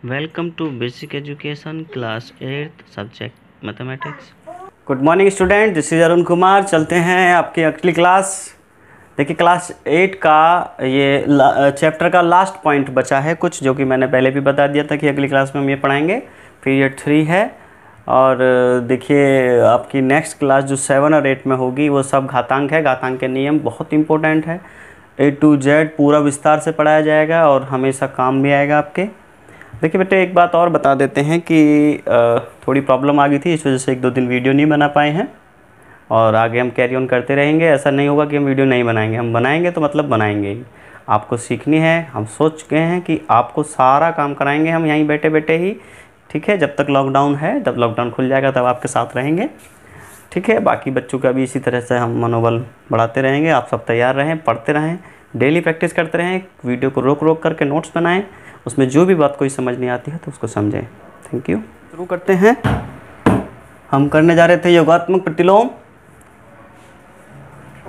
Welcome to basic education class 8 subject mathematics. Good morning student, this is Arun Kumar. चलते हैं आपकी अगली क्लास। देखिए क्लास 8 का ये चैप्टर का लास्ट पॉइंट बचा है कुछ, जो कि मैंने पहले भी बता दिया था कि अगली क्लास में हम ये पढ़ाएंगे। पीरियड 3 है और देखिए आपकी नेक्स्ट क्लास जो 7 और 8 में होगी वो सब घातांक है। घातांक के नियम बहुत इंपॉर्टेंट है। A to Z पूरा विस्तार से पढ़ाया जाएगा और हमेशा काम भी आएगा आपके। देखिए बेटे एक बात और बता देते हैं कि थोड़ी प्रॉब्लम आ गई थी, इस वजह से 1-2 दिन वीडियो नहीं बना पाए हैं और आगे हम कैरी ऑन करते रहेंगे। ऐसा नहीं होगा कि हम वीडियो नहीं बनाएंगे, हम बनाएंगे तो मतलब बनाएंगे ही। आपको सीखनी है, हम सोच गए हैं कि आपको सारा काम कराएंगे हम यहीं बैठे बैठे ही, ठीक है। जब तक लॉकडाउन है, जब लॉकडाउन खुल जाएगा तब आपके साथ रहेंगे, ठीक है। बाकी बच्चों का भी इसी तरह से हम मनोबल बढ़ाते रहेंगे। आप सब तैयार रहें, पढ़ते रहें, डेली प्रैक्टिस करते रहें, वीडियो को रोक रोक करके नोट्स बनाएं, उसमें जो भी बात कोई समझ नहीं आती है तो उसको समझें। Thank you. शुरू करते हैं। हम करने जा रहे थे योगात्मक प्रतिलोम।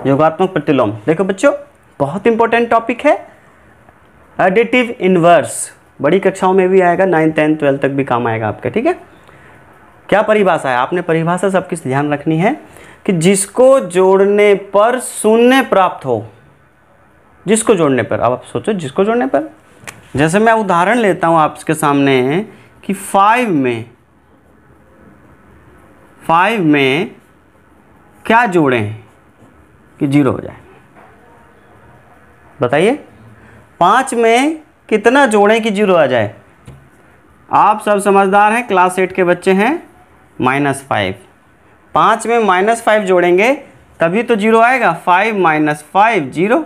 योगात्मक प्रतिलोम देखो बच्चों बहुत इंपॉर्टेंट टॉपिक है। एडिटिव इनवर्स बड़ी कक्षाओं में भी आएगा, 9th 10th 12th तक भी काम आएगा आपके, ठीक है। क्या परिभाषा है, आपने परिभाषा सबकी ध्यान रखनी है कि जिसको जोड़ने पर शून्य प्राप्त हो। जिसको जोड़ने पर, अब आप सोचो जिसको जोड़ने पर, जैसे मैं उदाहरण लेता हूं आपके सामने कि 5 में क्या जोड़ें कि 0 हो जाए, बताइए। 5 में कितना जोड़ें कि 0 आ जाए। आप सब समझदार हैं, क्लास 8 के बच्चे हैं। -5, 5 में -5 जोड़ेंगे तभी तो 0 आएगा। 5 - 5 0।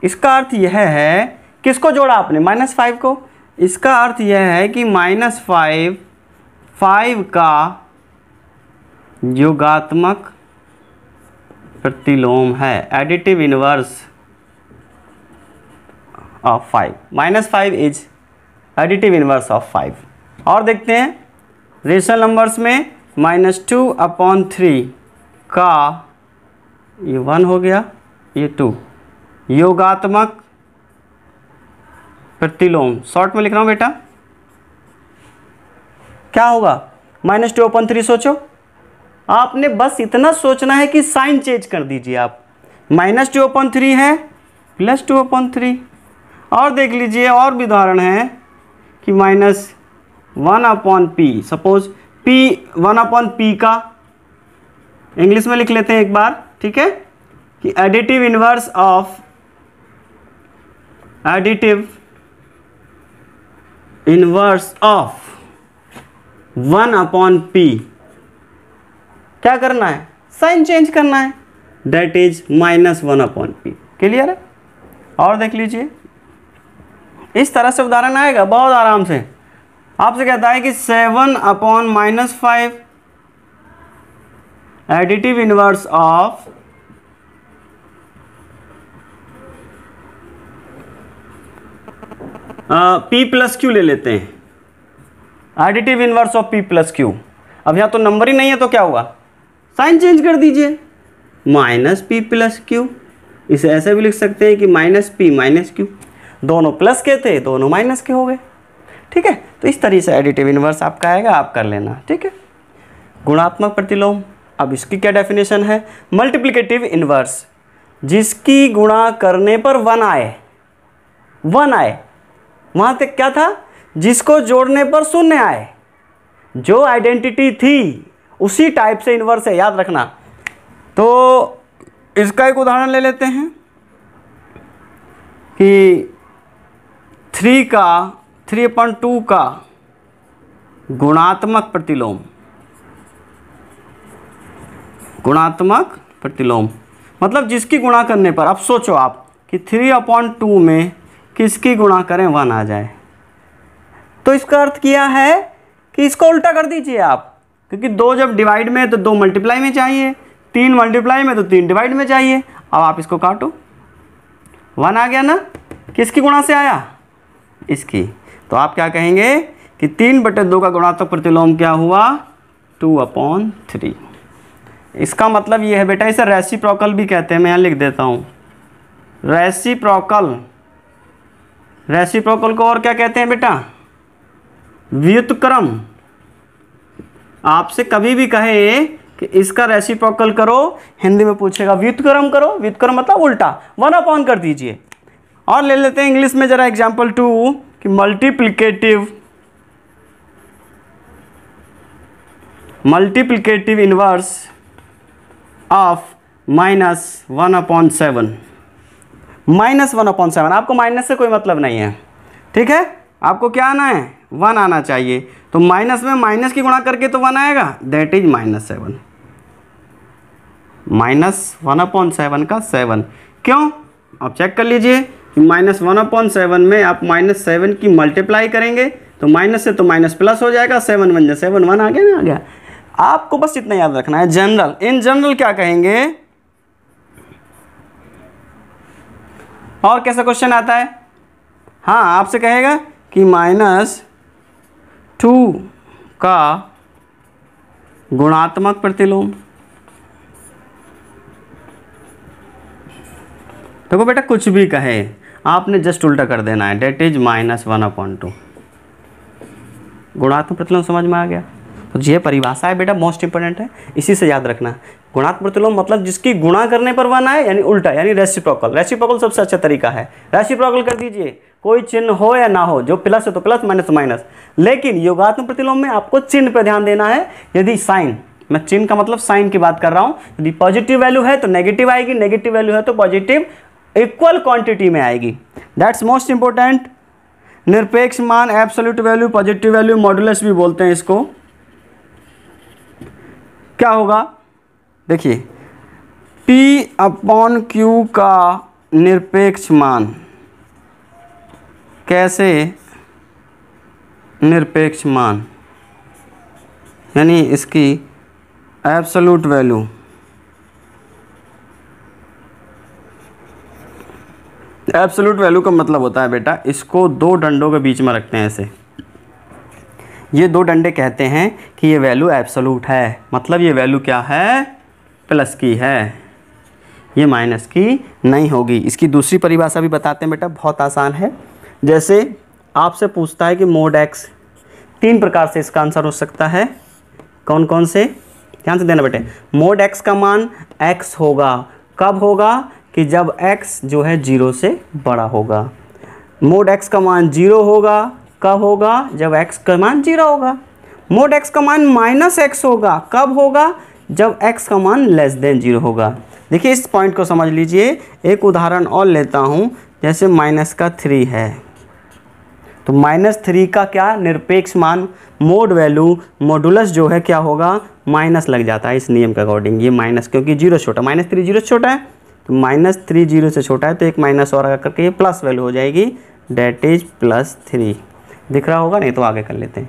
इसका अर्थ यह है, किसको जोड़ा आपने, -5 को। इसका अर्थ यह है कि -5 5 का योगात्मक प्रतिलोम है, additive inverse of 5। -5 is additive inverse of 5। और देखते हैं रेशनल नंबर्स में -2/3 का, ये 1 हो गया, ये 2, योगात्मक प्रतिलोम। शॉर्ट में लिख रहा हूँ बेटा, क्या होगा -2/3। सोचो, आपने बस इतना सोचना है कि साइन चेंज कर दीजिए आप। -2/3 है +2/3। और देख लीजिए और भी उदाहरण है कि -1/p। सपोज p 1/p का इंग्लिश में लिख लेते हैं एक बार, ठीक है, कि एडिटिव इनवर्स ऑफ 1/p। क्या करना है, साइन चेंज करना है, दैट इज -1/p। क्लियर है। और देख लीजिए इस तरह से उदाहरण आएगा बहुत आराम से। आपसे कहता है कि 7/-5 एडिटिव इनवर्स ऑफ p+q ले लेते हैं। Additive inverse of p+q। अब यहाँ तो नंबर ही नहीं है तो क्या होगा, साइन चेंज कर दीजिए, -p+q। इसे ऐसे भी लिख सकते हैं कि -p - q। दोनों प्लस के थे, दोनों माइनस के हो गए, ठीक है। तो इस तरीके से एडिटिव इनवर्स आपका आएगा, आप कर लेना, ठीक है। गुणात्मक प्रतिलोम, अब इसकी क्या डेफिनेशन है। मल्टीप्लिकेटिव इनवर्स, जिसकी गुणा करने पर 1 आए। वहाँ तक क्या था, जिसको जोड़ने पर 0 आए। जो आइडेंटिटी थी उसी टाइप से इनवर्स है, याद रखना। तो इसका एक उदाहरण ले लेते हैं कि 3/2 का गुणात्मक प्रतिलोम। गुणात्मक प्रतिलोम मतलब जिसकी गुणा करने पर, अब सोचो आप कि 3/2 में किसकी गुणा करें 1 आ जाए। तो इसका अर्थ किया है कि इसको उल्टा कर दीजिए आप, क्योंकि 2 जब डिवाइड में है तो 2 मल्टीप्लाई में चाहिए, 3 मल्टीप्लाई में तो 3 डिवाइड में चाहिए। अब आप इसको काटो, 1 आ गया ना, किसकी गुणा से आया, इसकी। तो आप क्या कहेंगे कि 3/2 का गुणात्मक प्रतिलोम क्या हुआ, 2/3। इसका मतलब ये है बेटा, इसे रेसिप्रोकल भी कहते हैं। मैं यहाँ लिख देता हूँ रेसिप्रोकल। रेसिप्रोकल को और क्या कहते हैं बेटा, व्युत्क्रम आपसे कभी भी कहे कि इसका रेसिप्रोकल करो, हिंदी में पूछेगा व्युत्क्रम करो, व्युत्क्रम मतलब उल्टा, 1/, कर दीजिए। और ले लेते हैं इंग्लिश में जरा एग्जाम्पल 2 कि मल्टीप्लिकेटिव इनवर्स ऑफ -1/7। -1/7, आपको माइनस से कोई मतलब नहीं है, ठीक है, आपको क्या आना है, 1 आना चाहिए। तो माइनस में माइनस की गुणा करके तो 1 आएगा, दैट इज -7। -1/7 का 7 क्यों, आप चेक कर लीजिए कि -1/7 में आप -7 की मल्टीप्लाई करेंगे तो माइनस से तो माइनस प्लस हो जाएगा, 7 बन जाए 7, 1 आ गया ना, आ गया। आपको बस इतना याद रखना है। जनरल, इन जनरल क्या कहेंगे, और कैसा क्वेश्चन आता है, हाँ आपसे कहेगा कि -2 का गुणात्मक प्रतिलोम। देखो बेटा कुछ भी कहे आपने जस्ट उल्टा कर देना है, डेट इज -1/2। गुणात्मक प्रतिलोम समझ में आ गया। तो ये परिभाषा है बेटा, मोस्ट इंपोर्टेंट है, इसी से याद रखना। गुणात्मक प्रतिलोम मतलब जिसकी गुणा करने पर 1 आए, यानी उल्टा, यानी रेसिप्रोकल। रेसिप्रोकल सबसे अच्छा तरीका है, रेसिप्रोकल कर दीजिए, कोई चिन्ह हो या ना हो, जो प्लस है तो प्लस, माइनस तो माइनस। लेकिन योगात्मक प्रतिलोम में आपको चिन्ह पर ध्यान देना है। यदि साइन, मैं चिन्ह का मतलब साइन की बात कर रहा हूँ, यदि पॉजिटिव वैल्यू है तो नेगेटिव आएगी, नेगेटिव वैल्यू है तो पॉजिटिव, इक्वल क्वांटिटी में आएगी। That's most important. निरपेक्ष मान, absolute value, positive value, modulus भी बोलते हैं इसको। क्या होगा, देखिए P/Q का निरपेक्ष मान, कैसे निरपेक्ष मान, यानी इसकी एब्सोल्यूट वैल्यू, एब्सोल्यूट वैल्यू का मतलब होता है बेटा, इसको दो डंडों के बीच में रखते हैं ऐसे, ये दो डंडे कहते हैं कि ये वैल्यू एब्सोल्यूट है, मतलब ये वैल्यू क्या है, प्लस की है, ये माइनस की नहीं होगी। इसकी दूसरी परिभाषा भी बताते हैं बेटा, बहुत आसान है। जैसे आपसे पूछता है कि मोड एक्स, 3 प्रकार से इसका आंसर हो सकता है। कौन कौन से, ध्यान से देना बेटे। मोड एक्स का मान एक्स होगा, कब होगा, कि जब x जो है 0 से बड़ा होगा। मोड x का मान 0 होगा, कब होगा, जब x का मान 0 होगा। मोड x का मान -x होगा, कब होगा, जब x का मान <0 होगा। देखिए इस पॉइंट को समझ लीजिए। एक उदाहरण और लेता हूँ, जैसे -3 है, तो -3 का क्या निरपेक्ष मान, मोड वैल्यू, मॉडुलस जो है क्या होगा, माइनस लग जाता है इस नियम के अकॉर्डिंग। ये माइनस, क्योंकि 0 छोटा, -3 0 से छोटा है, तो -3 0 से छोटा है, तो एक माइनस और आकर के ये प्लस वैल्यू हो जाएगी, डेट इज +3। दिख रहा होगा, नहीं तो आगे कर लेते हैं,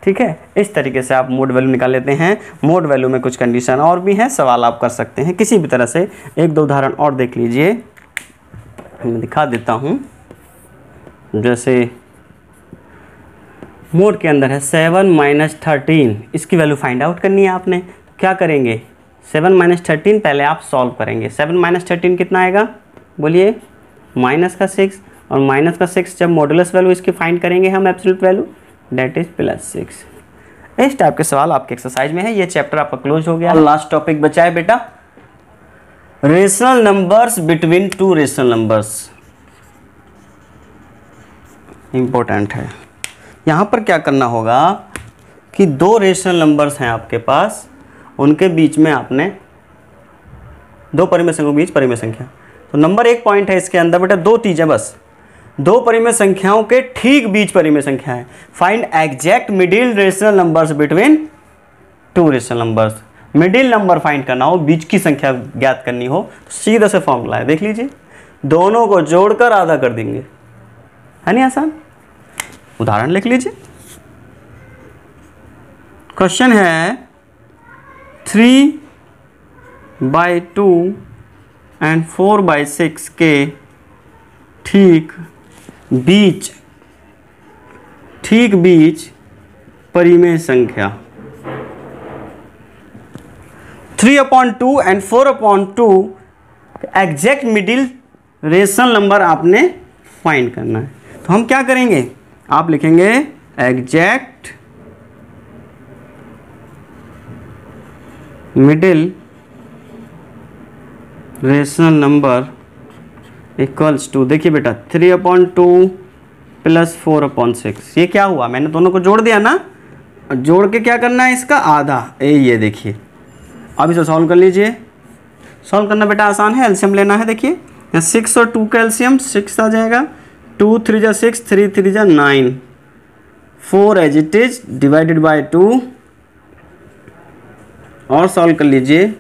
ठीक है। इस तरीके से आप मोड वैल्यू निकाल लेते हैं। मोड वैल्यू में कुछ कंडीशन और भी हैं, सवाल आप कर सकते हैं किसी भी तरह से। एक दो उदाहरण और देख लीजिए, मैं दिखा देता हूँ। जैसे मोड के अंदर है 7 - 13, इसकी वैल्यू फाइंड आउट करनी है आपने। क्या करेंगे, 7 - 13 पहले आप सॉल्व करेंगे। 7 - 13 कितना आएगा, बोलिए, -6, और -6 जब मॉडुलस वैल्यू इसकी फाइंड करेंगे हम, एब्सोल्यूट वैल्यू, डेट इज +6। इस टाइप के सवाल आपके एक्सरसाइज में है। ये चैप्टर आपका क्लोज हो गया। लास्ट टॉपिक बचा है बेटा, rational numbers between 2 rational numbers, important है। यहाँ पर क्या करना होगा कि 2 रेशनल नंबर्स हैं आपके पास, उनके बीच में आपने 2 परिमेय संख्याओं के बीच परिमेय संख्या, तो नंबर 1 पॉइंट है इसके अंदर बेटा, 2 चीज़ें बस, 2 परिमेय संख्याओं के ठीक बीच परिमेय संख्या है। Find exact middle rational numbers between 2 rational numbers. Middle number find करना हो, बीच की संख्या ज्ञात करनी हो, तो सीधा से फॉर्मूला है, देख लीजिए, दोनों को जोड़कर आधा कर देंगे, है नहीं आसान। उदाहरण लिख लीजिए। क्वेश्चन है 3/2 एंड 4/6 के ठीक बीच परिमेय संख्या। 3/2 and 4/2 exact middle rational number आपने फाइंड करना है। तो हम क्या करेंगे, आप लिखेंगे exact middle rational number equals to, देखिए बेटा 3/2 प्लस 4/6। ये क्या हुआ, मैंने दोनों को जोड़ दिया ना, जोड़ के क्या करना है इसका आधा, ये देखिए। अब इसे सॉल्व कर लीजिए। सॉल्व करना बेटा आसान है, एलसीएम लेना है। देखिए यहाँ 6 और 2 का एलसीएम 6 आ जाएगा, 2 3 जा 6, 3 3 जा 9, 4 as it is divided by 2 और सॉल्व कर लीजिए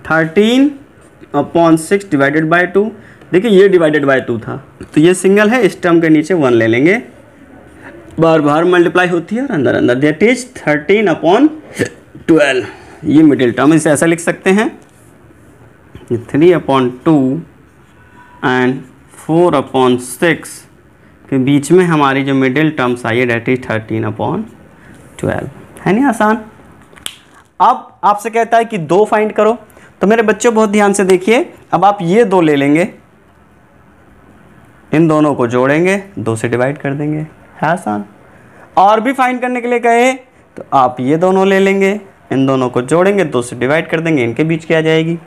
13/6 डिवाइडेड बाय 2। देखिए ये डिवाइडेड बाय 2 था तो ये सिंगल है, इस टर्म के नीचे 1 ले लेंगे, बार बार मल्टीप्लाई होती है और अंदर अंदर, दैट इज 13/12। ये मिडिल टर्म, इसे ऐसा लिख सकते हैं 3/2 एंड 4/6 के बीच में हमारी जो मिडिल टर्म्स आई है दैट इज 13/12। है नहीं आसान। अब आपसे कहता है कि 2 फाइंड करो, तो मेरे बच्चों बहुत ध्यान से देखिए। अब आप ये 2 ले लेंगे, इन दोनों को जोड़ेंगे, 2 से डिवाइड कर देंगे, है आसान। और भी फाइंड करने के लिए कहे तो आप ये दोनों ले लेंगे, इन दोनों को जोड़ेंगे, 2 से डिवाइड कर देंगे, इनके बीच क्या आ जाएगी।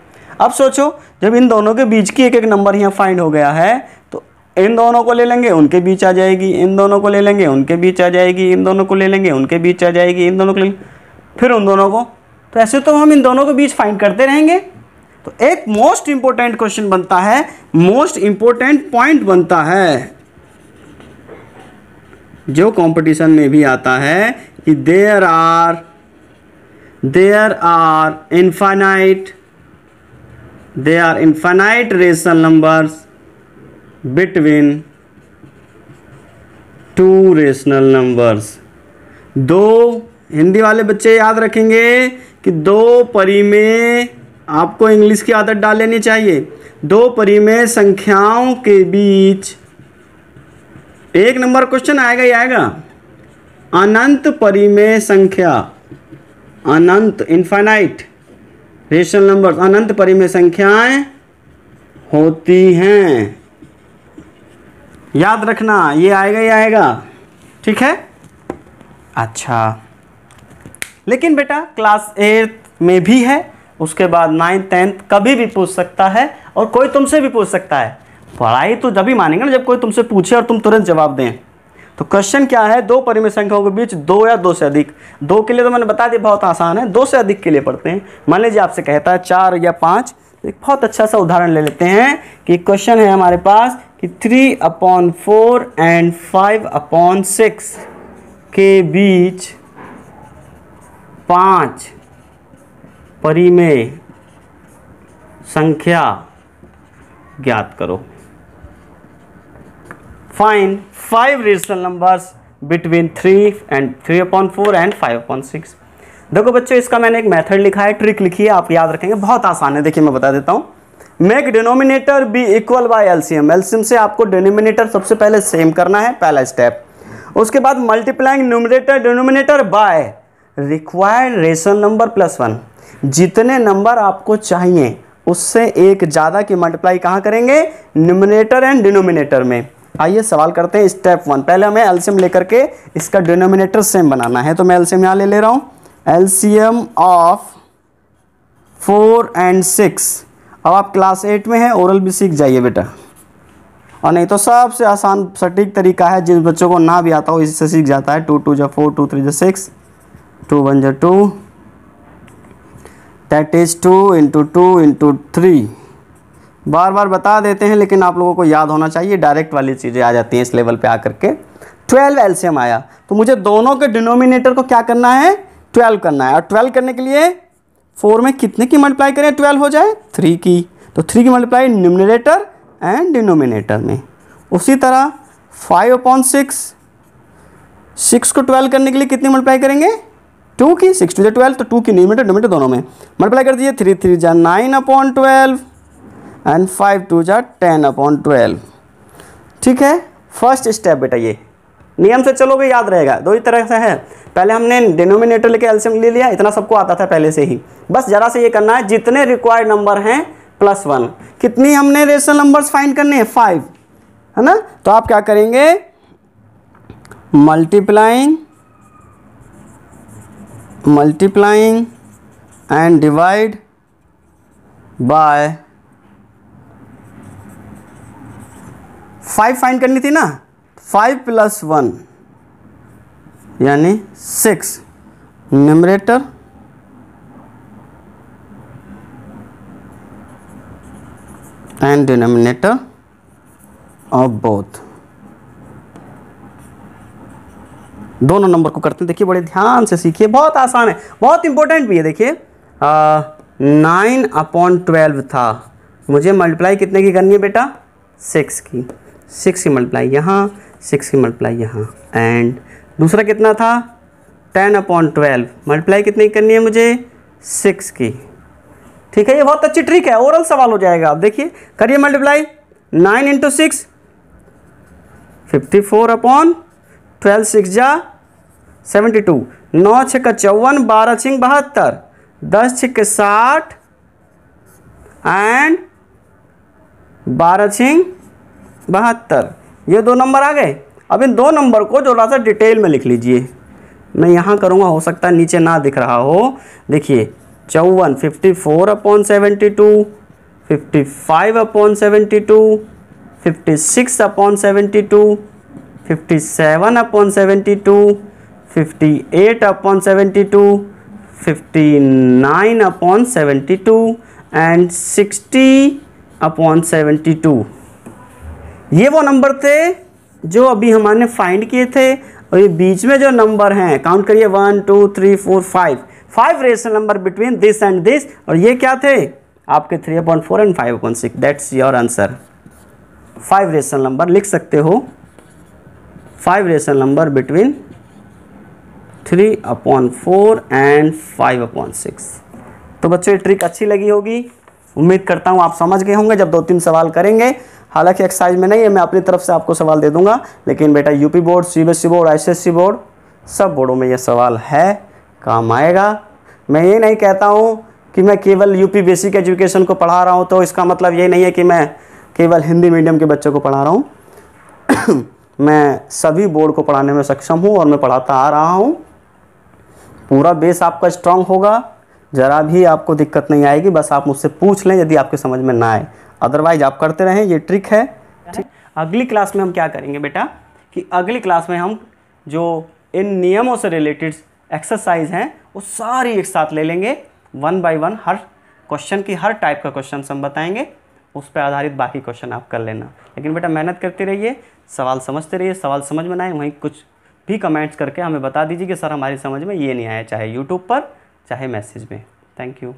अब सोचो जब इन दोनों के बीच की एक एक नंबर यहाँ फाइंड हो गया है तो इन दोनों को ले लेंगे, उनके बीच आ जाएगी, इन दोनों को ले लेंगे, उनके बीच आ जाएगी, इन दोनों को ले लेंगे, उनके बीच आ जाएगी, इन दोनों को ले फिर उन दोनों को। तो ऐसे तो हम इन दोनों के बीच फाइंड करते रहेंगे। तो एक मोस्ट इंपॉर्टेंट क्वेश्चन बनता है, मोस्ट इंपॉर्टेंट पॉइंट बनता है जो कंपटीशन में भी आता है कि there are infinite rational numbers between 2 rational numbers. 2, Hindi वाले बच्चे याद रखेंगे कि 2 परिमेय, आपको इंग्लिश की आदत डाल लेनी चाहिए, 2 परिमेय संख्याओं के बीच एक नंबर क्वेश्चन आएगा ही आएगा, अनंत परिमेय संख्या, अनंत इनफाइनाइट रेशनल नंबर्स, अनंत परिमेय संख्याएं होती हैं। याद रखना ये आएगा ही आएगा, ठीक है। अच्छा, लेकिन बेटा क्लास 8 में भी है, उसके बाद 9th 10th कभी भी पूछ सकता है और कोई तुमसे भी पूछ सकता है। पढ़ाई तो जब भी मानेंगे ना जब कोई तुमसे पूछे और तुम तुरंत जवाब दें। तो क्वेश्चन क्या है, 2 परिमेय संख्याओं के बीच 2 या 2 से अधिक। 2 के लिए तो मैंने बता दिया बहुत आसान है, 2 से अधिक के लिए पढ़ते हैं। मान लीजिए आपसे कहता है 4 या 5, एक बहुत अच्छा सा उदाहरण ले लेते हैं कि क्वेश्चन है हमारे पास कि 3/4 एंड 5/6 के बीच 5 परिमेय संख्या ज्ञात करो। Find 5 rational numbers between 3/4 and 5/6। देखो बच्चों इसका मैंने एक मेथड लिखा है, ट्रिक लिखी है, आप याद रखेंगे, बहुत आसान है। देखिए मैं बता देता हूँ, make denominator be equal by LCM. LCM से आपको डिनोमिनेटर सबसे पहले सेम करना है, पहला स्टेप। उसके बाद multiplying numerator denominator by required rational number +1। जितने नंबर आपको चाहिए उससे एक ज़्यादा की मल्टीप्लाई कहाँ करेंगे, न्यूमरेटर एंड डिनोमिनेटर में। आइए सवाल करते हैं स्टेप 1। पहले हमें एलसीएम लेकर के इसका डिनोमिनेटर सेम बनाना है, तो मैं एलसीएम यहाँ ले रहा हूँ। LCM of 4 and 6। अब आप क्लास 8 में हैं, ओरल भी सीख जाइए बेटा, और नहीं तो सबसे आसान सटीक तरीका है, जिन बच्चों को ना भी आता हो इससे सीख जाता है। 2 2 जा 4, 2 3 जा 6, 2 1 जा 2, दैट इज 2 × 2 × 3। बार बार बता देते हैं लेकिन आप लोगों को याद होना चाहिए, डायरेक्ट वाली चीज़ें आ जाती हैं इस लेवल पे आकर के। 12 एलसीएम आया, तो मुझे दोनों के डिनोमिनेटर को क्या करना है, 12 करना है। और 12 करने के लिए 4 में कितने की मल्टीप्लाई करें 12 हो जाए, 3 की। तो 3 की मल्टीप्लाई न्यूमरेटर एंड डिनोमिनेटर में। उसी तरह 5/6, 6 को 12 करने के लिए कितनी मल्टीप्लाई करेंगे, 2 की। 6 2 12, तो 2 की न्यूमरेटर डिनोमिनेटर दोनों में मल्टीप्लाई कर दीजिए। 3 3 जा 9/12 एंड 5 2 जा 10/12। ठीक है, फर्स्ट स्टेप बेटा, ये नियम से चलोगे याद रहेगा। दो ही तरह से है, पहले हमने डिनोमिनेटर लेके एलसीएम ले लिया, इतना सबको आता था पहले से ही। बस जरा से ये करना है, जितने रिक्वायर्ड नंबर हैं +1। कितनी हमने रेशनल नंबर्स फाइंड करने हैं, 5, है ना। तो आप क्या करेंगे, multiplying and divide by 5 find करनी थी ना, 5 + 1 यानी 6 numerator and denominator of both. दोनों नंबर को करते हैं, देखिए बड़े ध्यान से सीखिए, बहुत आसान है, बहुत इंपॉर्टेंट भी है। देखिए 9/12 था, मुझे मल्टीप्लाई कितने की करनी है बेटा, 6 की। 6 की मल्टीप्लाई यहाँ, 6 की मल्टीप्लाई यहाँ, एंड दूसरा कितना था 10/12, मल्टीप्लाई कितने की करनी है मुझे, 6 की। ठीक है, ये बहुत अच्छी ट्रिक है, ओरल सवाल हो जाएगा। आप देखिए करिए मल्टीप्लाई, 9 × 6 54/12, 6 जा 72, 9 × 6 = 54, 12 × 6 = 72, 10 × 6 = 60 एंड 12 × 6 = 72। ये दो नंबर आ गए। अब इन दो नंबर को थोड़ा सा डिटेल में लिख लीजिए, मैं यहाँ करूँगा, हो सकता है नीचे ना दिख रहा हो। देखिए 54 54/72, 55/72, 56/72, 57/72, 58/72, 59/72 एंड 60/72। ये वो नंबर थे जो अभी हमने फाइंड किए थे, और ये बीच में जो नंबर हैं काउंट करिए 1 2 3 4 5 rational number between this and this, और ये क्या थे आपके 3/4 and 5/6। That's your answer. 5 rational number लिख सकते हो, 5 रेशनल नंबर बिटवीन 3/4 एंड 5/6। तो बच्चों ये ट्रिक अच्छी लगी होगी, उम्मीद करता हूँ आप समझ गए होंगे। जब 2-3 सवाल करेंगे, हालांकि एक्सरसाइज में नहीं है, मैं अपनी तरफ से आपको सवाल दे दूंगा, लेकिन बेटा UP board, CBSE board, ICSE board, सब बोर्डों में ये सवाल है, काम आएगा। मैं ये नहीं कहता हूँ कि मैं केवल यूपी बेसिक एजुकेशन को पढ़ा रहा हूँ, तो इसका मतलब ये नहीं है कि मैं केवल हिंदी मीडियम के बच्चों को पढ़ा रहा हूँ। मैं सभी बोर्ड को पढ़ाने में सक्षम हूँ और मैं पढ़ाता आ रहा हूँ। पूरा बेस आपका स्ट्रांग होगा, ज़रा भी आपको दिक्कत नहीं आएगी, बस आप मुझसे पूछ लें यदि आपके समझ में ना आए, अदरवाइज आप करते रहें, ये ट्रिक है। ठीक, अगली क्लास में हम क्या करेंगे बेटा, कि अगली क्लास में हम जो इन नियमों से रिलेटेड एक्सरसाइज हैं वो सारी एक साथ ले लेंगे, 1 बाय 1 हर क्वेश्चन की, हर टाइप का क्वेश्चन हम बताएंगे, उस पर आधारित बाकी क्वेश्चन आप कर लेना। लेकिन बेटा मेहनत करते रहिए, सवाल समझते रहिए, सवाल समझ में ना आए वहीं कुछ भी कमेंट्स करके हमें बता दीजिए कि सर हमारी समझ में ये नहीं आया, चाहे यूट्यूब पर चाहे मैसेज में। Thank you.